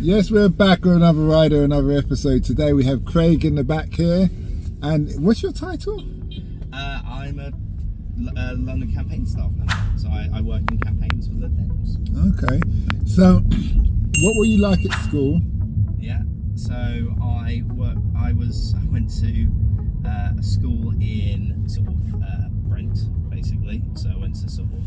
Yes, we're back with another rider, another episode. Today we have Craig in the back here. And what's your title? I'm a London campaign staff member, so I work in campaigns for the Dems. Okay. So, what were you like at school? Yeah. So I went to a school in sort of Brent, basically. So I went to sort of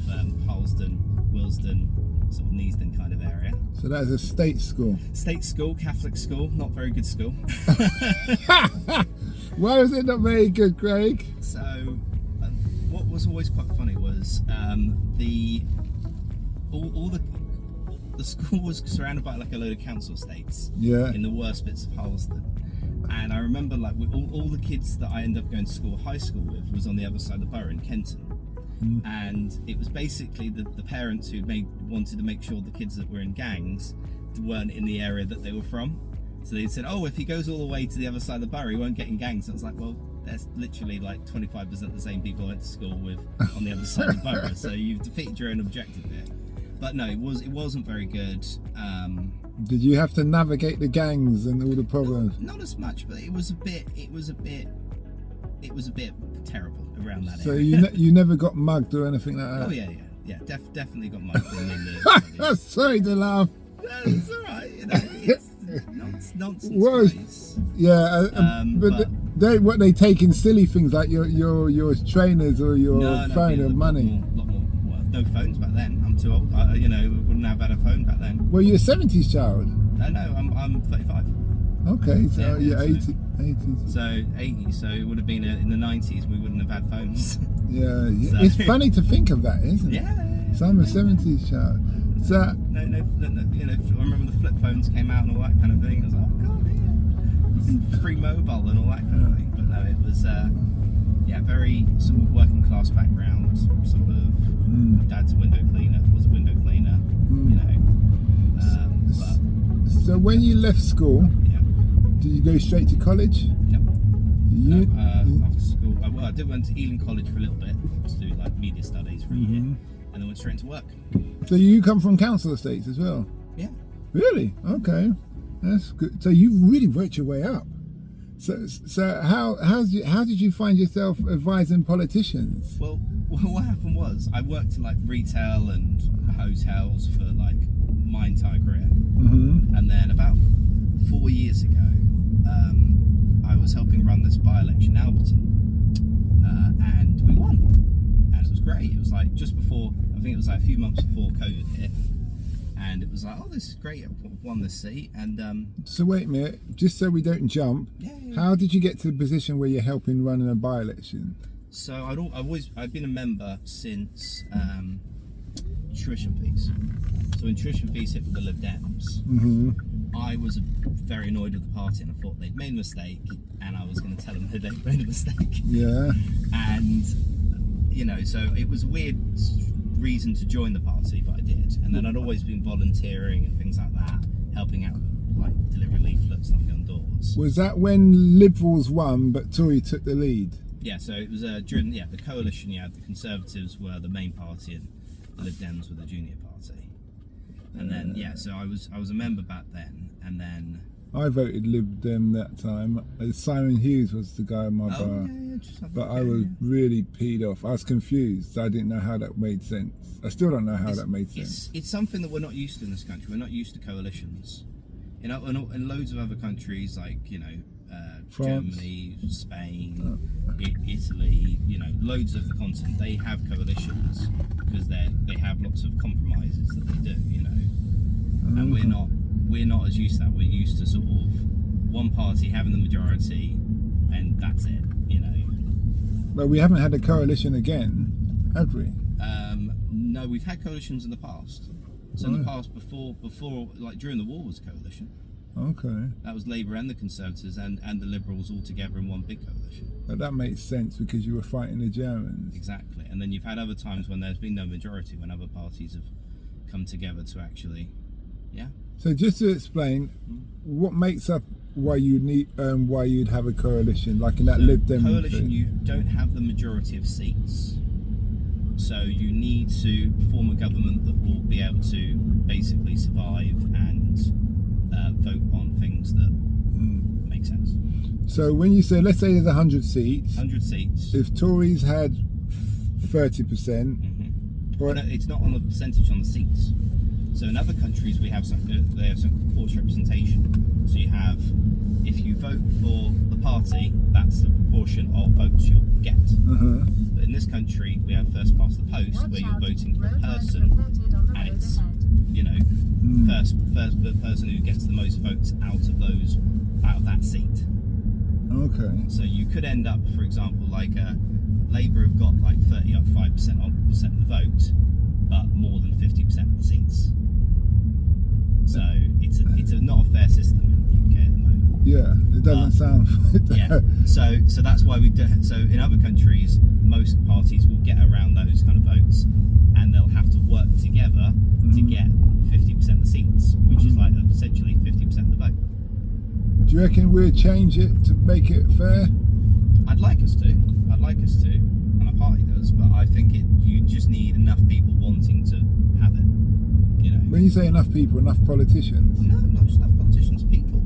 Harlesden, Willesden, sort of Neasden kind of area. So that is a state school. State school, Catholic school, not very good school. Why was it not very good, Craig? So what was always quite funny was the school was surrounded by like a load of council estates. Yeah. In the worst bits of Harlesden. And I remember like with all the kids that I ended up going to high school with was on the other side of the borough in Kenton. And it was basically the parents who wanted to make sure the kids that were in gangs weren't in the area that they were from. So they said, oh, if he goes all the way to the other side of the borough, he won't get in gangs. And I was like, well, there's literally like 25% the same people I went to school with on the other side of the borough. So you've defeated your own objective there. But no, it wasn't very good. Did you have to navigate the gangs and all the problems? Not as much, but it was a bit terrible around that So area. you never got mugged or anything like that? Oh yeah, definitely got mugged in the Sorry to laugh. It's all right, you know. It's nonsense. What? Place. Yeah, but they taking silly things like your trainers or your phone or money. Lot more. Well, no phones back then. I'm too old. Wouldn't have had a phone back then. Well, you're a 70s child. No, I'm 35. Okay, so Yeah, you're so- 80s. So 80. So it would have been in the 90s. We wouldn't have had phones. Yeah, So- it's funny to think of that, isn't it? Yeah. So I'm a 70s child. So No, I remember the flip phones came out and all that kind of thing. I was like, oh god, yeah. Free mobile and all that kind of thing. But no, it was very sort of working class background. Sort of dad's a window cleaner, was a window cleaner, you know. so when you left school, Yeah. did you go straight to college? Yep. You, After school, I went to Ealing College for a little bit to do like media studies for a year, and then went straight into work. so you come from council estates as well? Yeah. Really? Okay, that's good. So you really worked your way up. So how did you find yourself advising politicians? Well, what happened was I worked in like retail and hotels for like my entire career, and then about 4 years ago, I was helping run this by-election in Alberton, and we won, and it was great. It was like just before, I think it was like a few months before COVID hit, and it was like, oh, this is great, I've won this seat. And So wait a minute, just so we don't jump, how did you get to the position where you're helping run a by-election? so I've been a member since tuition fees. So when tuition fees hit with the Lib Dems, I was very annoyed with the party, and I thought they'd made a mistake, and I was going to tell them that they'd made a mistake. Yeah. And so it was a weird reason to join the party, but I did. And then I'd always been volunteering and things like that, helping out, like delivering leaflets, knocking on doors. Was that when Liberals won but Tory took the lead? Yeah, so it was during the coalition. You had the Conservatives were the main party, and the Lib Dems were the junior party. And then so I was a member back then, and then I voted Lib Dem that time. Simon Hughes was the guy in my bar. But I was really peed off. I was confused. I didn't know how that made sense. I still don't know how that made sense. It's something that we're not used to in this country. We're not used to coalitions. In loads of other countries, like France. Germany, Spain, Italy, loads of the continent, they have coalitions because they have lots of compromises that they do, and we're not as used to that. We're used to sort of one party having the majority, and that's it, But we haven't had a coalition again, have we? No, we've had coalitions in the past. So in the past, before, like during the war, was a coalition. Okay. That was Labour and the Conservatives and the Liberals all together in one big coalition. But that makes sense because you were fighting the Germans. Exactly. And then you've had other times when there's been no majority, when other parties have come together to actually, So just to explain, what makes up why you'd have a coalition, like in that Lib Dem coalition, thing? you don't have the majority of seats. So you need to form a government that will be able to basically survive and Mm. vote on things that make sense. So when you say, let's say there's 100 seats. 100 seats. If Tories had 30%. Well, no, it's not on the percentage on the seats. So in other countries, they have some forced representation. So you have, if you vote for the party, that's the proportion of votes you'll get. But in this country, we have first past the post, where you're voting for a person, and it's, you know, first the person who gets the most votes out of that seat. Okay. So you could end up, for example, like Labour have got like 35% of the vote, but more than 50% of the seats. So it's not a fair system in the UK at the moment. Yeah, it doesn't sound. Yeah. So that's why we do. So in other countries, most parties will get around those kind of votes, and they'll have to work together to get 50% of the seats, which is like essentially 50% of the vote. Do you reckon we'll change it to make it fair? I'd like us to, and our party does, but I think you just need enough people wanting to have it, you know. When you say enough people, enough politicians? No, not just enough politicians, people.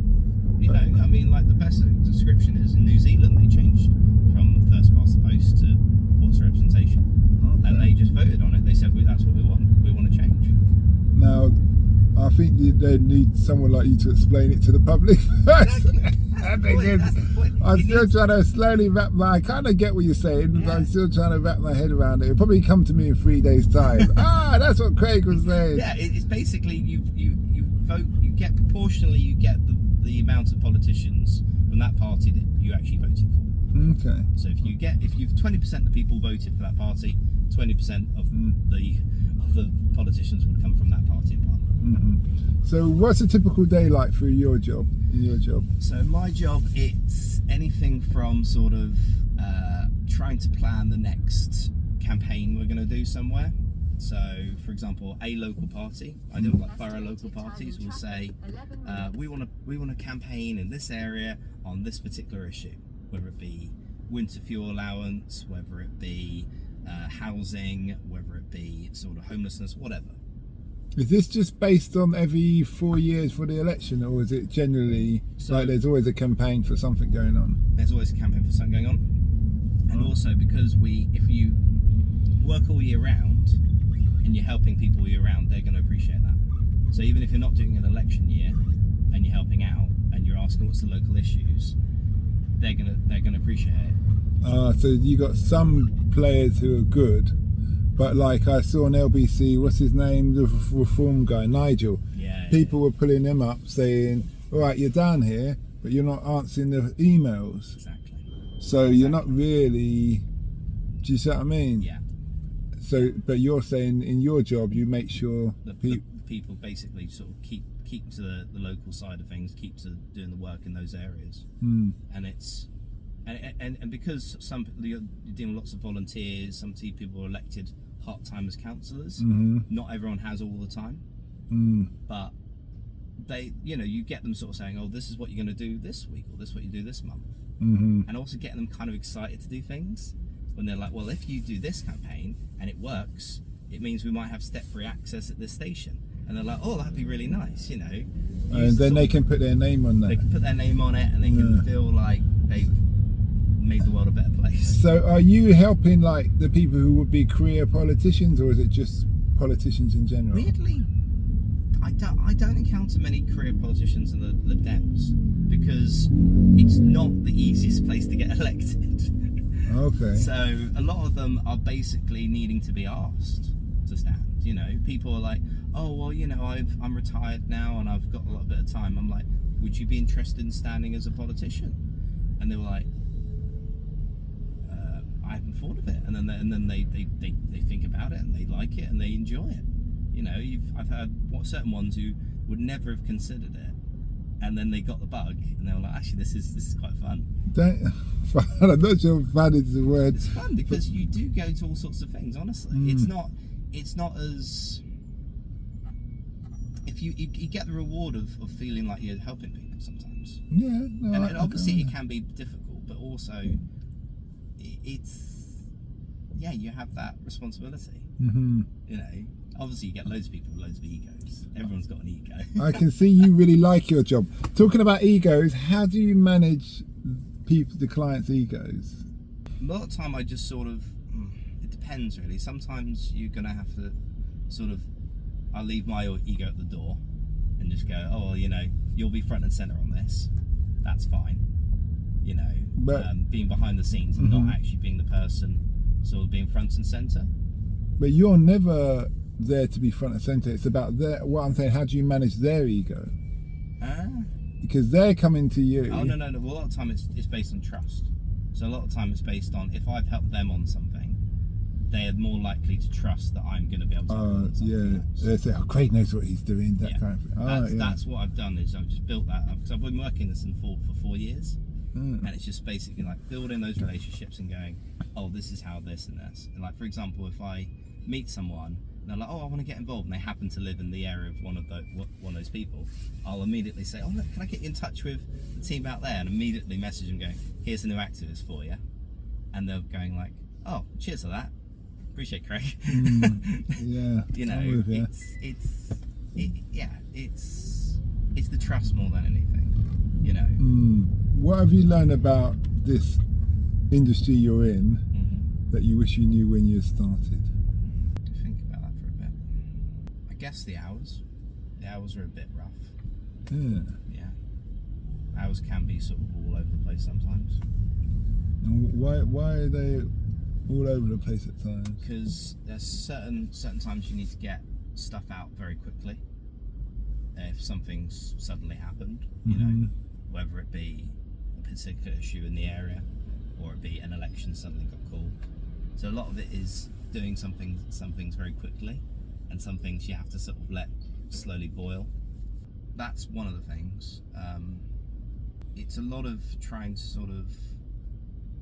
You know, I mean, like the best description is in New Zealand, they changed from first past the post to forced representation. Okay. And they just voted on it. They said, that's what we want. We want to change. Now, I think they need someone like you to explain it to the public first. I'm still trying to slowly I kind of get what you're saying, but I'm still trying to wrap my head around it. It'll probably come to me in 3 days' time. That's what Craig was saying. Yeah, it's basically you vote, you get proportionally, you get the amount of politicians from that party that you actually voted for. Okay. So if you've 20% of the people voted for that party, 20% of the politicians would come from that party in Parliament. So what's a typical day like for your job? So my job, it's anything from sort of trying to plan the next campaign we're going to do somewhere. So, for example, a local party, I do like borough local parties, will say we want to campaign in this area on this particular issue, whether it be winter fuel allowance, whether it be housing, whether it be sort of homelessness, whatever. Is this just based on every 4 years for the election, or is it generally like there's always a campaign for something going on? There's always a campaign for something going on. And also because if you work all year round and you're helping people all year round, they're going to appreciate that. So even if you're not doing an election year and you're helping out and you're asking what's the local issues, they're gonna appreciate it. So you got some players who are good, but like I saw on LBC, what's his name, the reform guy, Nigel. People were pulling him up saying, all right, you're down here, but you're not answering the emails. Exactly. So you're not really, do you see what I mean? Yeah. So, but you're saying in your job, you make sure the people basically sort of keep to the local side of things, keep to doing the work in those areas. And it's and because some you're dealing with lots of volunteers, some people are elected part-time as councillors. Not everyone has all the time, but they, you get them sort of saying, oh, this is what you're going to do this week, or this is what you do this month, and also getting them kind of excited to do things when they're like, well, if you do this campaign and it works, it means we might have step-free access at this station. And they're like, oh, that'd be really nice, And then they can put their name on that. They can put their name on it, and they can feel like they've made the world a better place. So are you helping like the people who would be career politicians, or is it just politicians in general? Weirdly, I don't encounter many career politicians in the Lib Dems, because it's not the easiest place to get elected. Okay. So a lot of them are basically needing to be asked to stand. People are like, oh, well, I'm retired now and I've got a little bit of time. I'm like, would you be interested in standing as a politician? And they were like, I haven't thought of it. And then they think about it and they like it and they enjoy it. I've heard certain ones who would never have considered it, and then they got the bug and they were like, actually, this is quite fun. I'm not sure fun is the word. It's fun because you do go to all sorts of things, honestly. It's not as, if you get the reward of feeling like you're helping people sometimes. Yeah. No, and obviously it can be difficult, but also it's, you have that responsibility. Obviously, you get loads of people with loads of egos. Everyone's got an ego. I can see you really like your job. Talking about egos, how do you manage the clients' egos? A lot of the time I just sort of, it depends really. Sometimes you're going to have to sort of, I'll leave my ego at the door and just go, oh, well, you know, you'll be front and centre on this. That's fine. You know, But, being behind the scenes and not actually being the person sort of being front and centre. But you're never there to be front and centre. It's about what I'm saying, how do you manage their ego? Because they're coming to you. Oh, no. Well, a lot of the time it's based on trust. So a lot of the time it's based on, if I've helped them on something, they are more likely to trust that I'm going to be able to help them on something else. They say, oh, Craig knows what he's doing, that kind of thing. That's what I've done, is I've just built that up. Because I've been working this for 4 years. And it's just basically like building those relationships and going, oh, this is how this and this. And like, for example, if I meet someone and they're like, oh, I want to get involved, and they happen to live in the area of one of those people, I'll immediately say, oh, look, can I get you in touch with the team out there? And immediately message them going, here's the new activist for you. And they're going like, oh, cheers for that. Appreciate Craig. Yeah. You know, it's the trust more than anything, you know. What have you learned about this industry you're in that you wish you knew when you started? Think about that for a bit. I guess the hours. The hours are a bit rough. Yeah. Hours can be sort of all over the place sometimes. And why are they all over the place at times? Because there's certain times you need to get stuff out very quickly. If something's suddenly happened, you know, whether it be a particular issue in the area or it be an election suddenly got called. So a lot of it is doing some things very quickly, and some things you have to sort of let slowly boil. That's one of the things. It's a lot of trying to sort of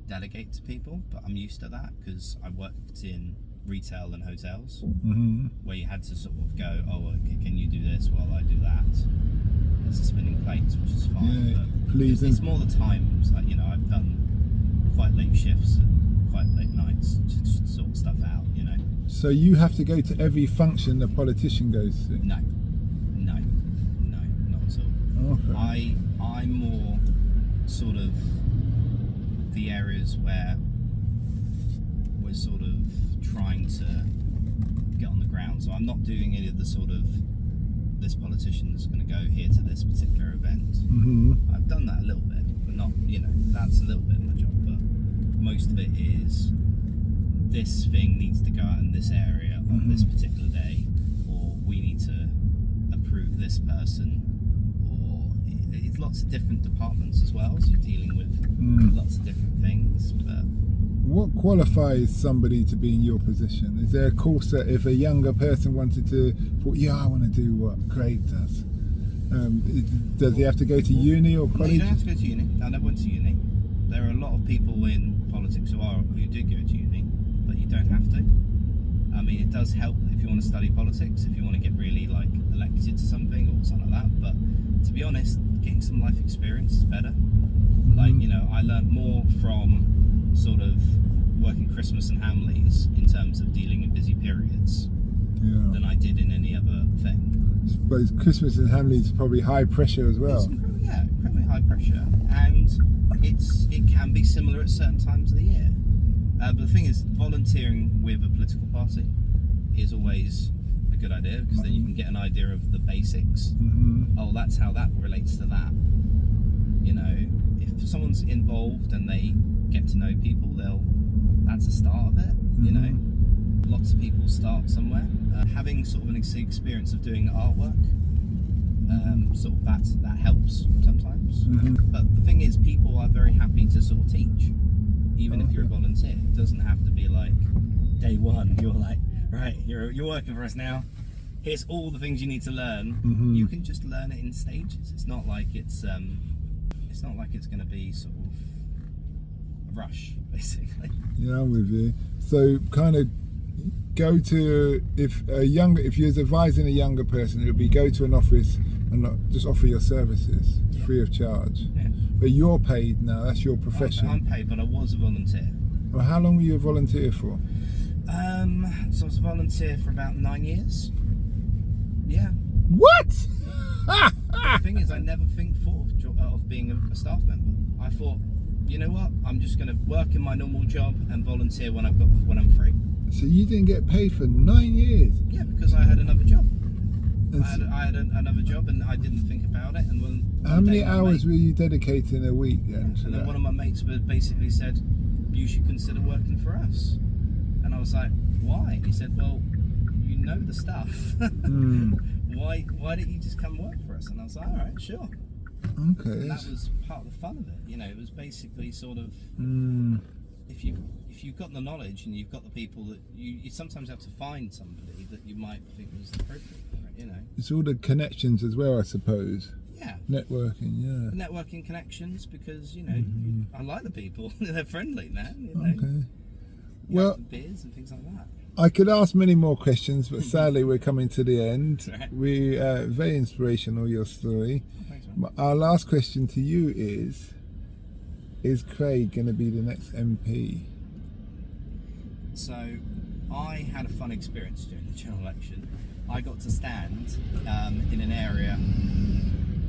delegate to people, but I'm used to that because I worked in retail and hotels where you had to sort of go, oh, can you do this while I do that? It's a spinning plates, which is fine. But please. It's more the times, like, you know, I've done quite late shifts and quite late nights to sort stuff out, you know. So you have to go to every function the politician goes to? No, not at all. Okay. I'm more sort of the areas where we're sort of trying to get on the ground. So I'm not doing any of the sort of, this politician's going to go here to this particular event. I've done that a little bit, but not, you know, that's a little bit of my job, but most of it is this thing needs to go out in this area on this particular day, or we need to approve this person, or it's lots of different departments as well, so you're dealing with lots of different things. But what qualifies somebody to be in your position? Is there a course that if a younger person wanted to, I want to do what Craig does, does he have to go to uni or college? No, you don't have to go to uni. I never went to uni. There are a lot of people in politics who did go to uni, but you don't have to. I mean, it does help if you want to study politics, if you want to get really like elected to something or something like that. But to be honest, getting some life experience is better. Like, you know, I learned more from sort of working Christmas and Hamleys in terms of dealing in busy periods than I did in any other thing. I suppose Christmas and Hamleys is probably high pressure as well. Incredibly high pressure, and it can be similar at certain times of the year. But the thing is, volunteering with a political party is always a good idea, because then you can get an idea of the basics. Oh, that's how that relates to that. You know, if someone's involved and they get to know people, that's a start of it. You know, lots of people start somewhere. Having sort of an experience of doing artwork, sort of that helps sometimes. But the thing is, people are very happy to sort of teach, even if you're a volunteer. It doesn't have to be like day one you're like, right, you're working for us now, here's all the things you need to learn. You can just learn it in stages. It's not like it's going to be sort of a rush, basically. Yeah, I'm with you. So kind of go to, if you're advising a younger person, it would be go to an office and not just offer your services free of charge. But you're paid now, that's your profession. I'm paid, but I was a volunteer. Well, how long were you a volunteer for? So I was a volunteer for about 9 years. Yeah. What? The thing is, I never thought of being a staff member. I thought, you know what? I'm just going to work in my normal job and volunteer when I'm free. So you didn't get paid for 9 years? Yeah, because I had another job. And I had another job and I didn't think about it. And how many hours were you dedicating a week then? And then one of my mates basically said, you should consider working for us. And I was like, why? He said, well, you know the stuff. Why don't you just come work for us? And I was like, all right, sure. Okay. And that was part of the fun of it. You know, it was basically sort of if you've got the knowledge and you've got the people that you sometimes have to find somebody that you might think was appropriate for it, you know. It's all the connections as well, I suppose. Yeah. Networking, yeah. Networking connections, because, you know, I like the people. They're friendly, man. You know? Okay. Well, beers and things like that. I could ask many more questions, but sadly we're coming to the end. Right. We very inspirational, your story. Oh, thanks, man. Our last question to you is Craig going to be the next MP? So, I had a fun experience during the general election. I got to stand in an area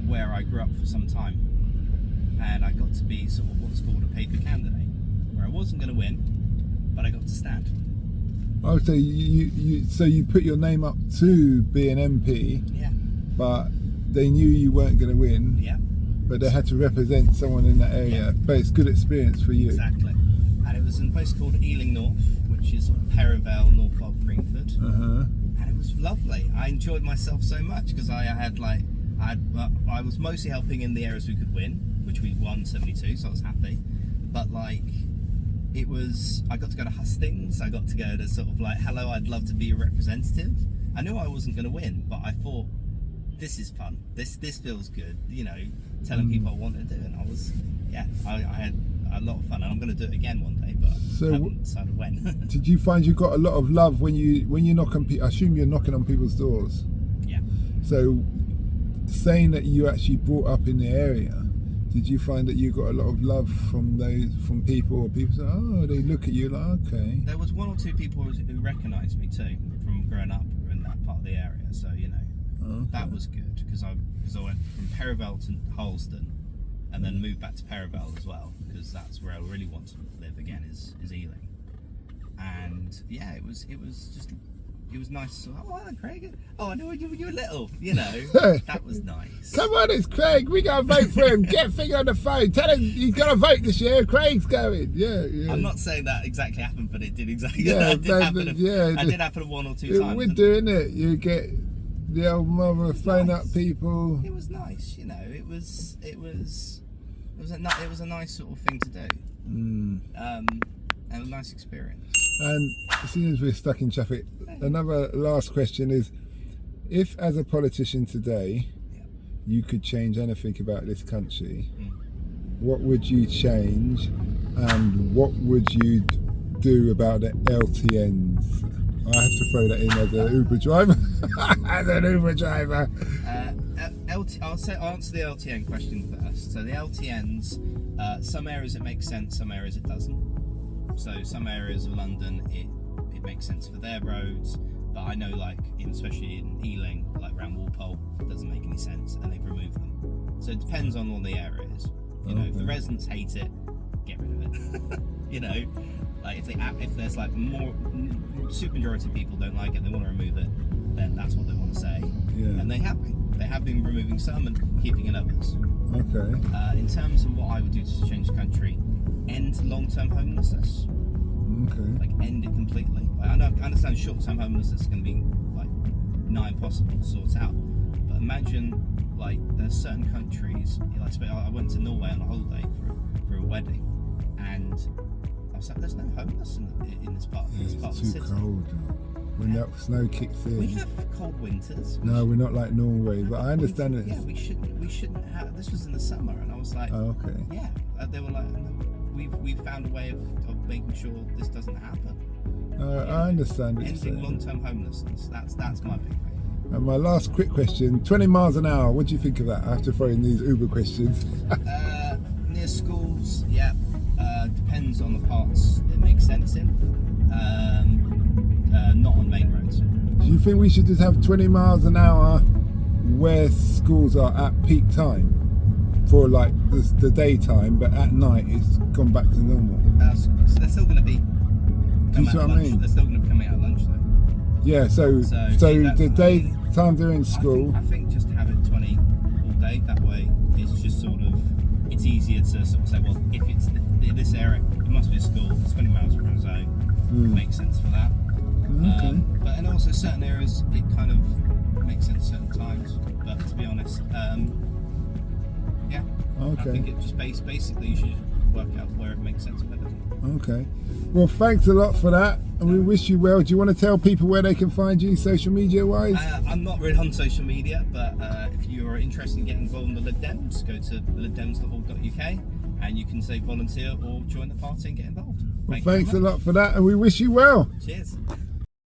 where I grew up for some time, and I got to be sort of what's called a paper candidate, where I wasn't going to win, but I got to stand. Oh, so you put your name up to be an MP, Yeah. but they knew you weren't going to win. Yeah. But they had to represent someone in that area. Yeah. But it's good experience for you. Exactly. And it was in a place called Ealing North, which is sort of Perivale, Norfolk, Greenford. And it was lovely. I enjoyed myself so much because I was mostly helping in the areas we could win, which we won 72, so I was happy. But like, I got to go to hustings. I got to go to sort of like, hello, I'd love to be a representative. I knew I wasn't going to win, but I thought, this is fun. This feels good. You know, telling people I want to do it. And I had a lot of fun, and I'm going to do it again one day, but I haven't decided when. Did you find you got a lot of love when you knock on I assume you're knocking on people's doors? Yeah. So saying that you actually brought up in the area, did you find that you got a lot of love from people, or people say, oh, they look at you like, okay? There was one or two people who recognised me too from growing up in that part of the area, so you know, that was good, because I went from Perivale to Harlesden, and then moved back to Perivale as well, because that's where I really want to live again, is Ealing. And yeah, it was nice. Oh, hello, Craig. Oh, I knew when you were little, you know. That was nice. Come on, it's Craig. We got to vote for him. Get Figure on the phone. Tell him he's got to vote this year. Craig's going. Yeah. I'm not saying that exactly happened, but it did exactly. It did happen one or two times. We're doing it. You get the old mother throwing up people. It was nice, you know. It was a nice sort of thing to do. And a nice experience. And as soon as we're stuck in traffic, another last question is, if as a politician today you could change anything about this country, what would you change, and what would you do about the LTNs? I have to throw that in as an Uber driver. As an Uber driver. I'll answer the LTN question first. So the LTNs, some areas it makes sense, some areas it doesn't. So some areas of London it makes sense for their roads, but I know like especially in Ealing, like around Walpole, it doesn't make any sense, and they've removed them. So it depends on all the areas. You know, if the residents hate it, get rid of it. You know, like if there's like more super majority of people don't like it, they want to remove it, then that's what they want to say. Yeah. And they have been removing some and keeping in others. Okay. In terms of what I would do to change the country, end long-term homelessness. Okay. Like end it completely. Like, I understand short-term homelessness is going to be like nigh impossible to sort out, but imagine like there's certain countries. Like I went to Norway on a holiday for a wedding, and I was like, there's no homeless in this part of the city. It's too cold. When that snow kicks in. We have cold winters. No, we're not like Norway, but I understand it. Yeah, we shouldn't have. This was in the summer, and I was like, oh, okay. Yeah, they were like, we've found a way of making sure this doesn't happen. I understand what you're saying. Ending long-term homelessness. That's my big thing. And my last quick question: 20 miles an hour. What do you think of that? I have to throw in these Uber questions. Near schools, yeah. Depends on the parts it makes sense in. not on main roads. Do you think we should just have 20 miles an hour where schools are at peak time for like the daytime, but at night it's gone back to normal? So they're still going to be. Do you see what I mean? They're still going to be coming out at lunch though. Yeah. So the daytime during school. I think just have it 20 all day. That way, it's just sort of it's easier to sort of say, well, if it's this area, it must be a school. It's 20 miles per zone. Makes sense for that. Okay. But and also certain areas, it kind of makes sense certain times. But to be honest, yeah. Okay. I think it just basically you should work out where it makes sense and where it doesn't. Okay. Well, thanks a lot for that, and we wish you well. Do you want to tell people where they can find you, social media wise? I'm not really on social media, but if you are interested in getting involved in the Lib Dems, go to thelibdems.org.uk and you can say volunteer or join the party and get involved. Well, thanks a lot for that, and we wish you well. Cheers.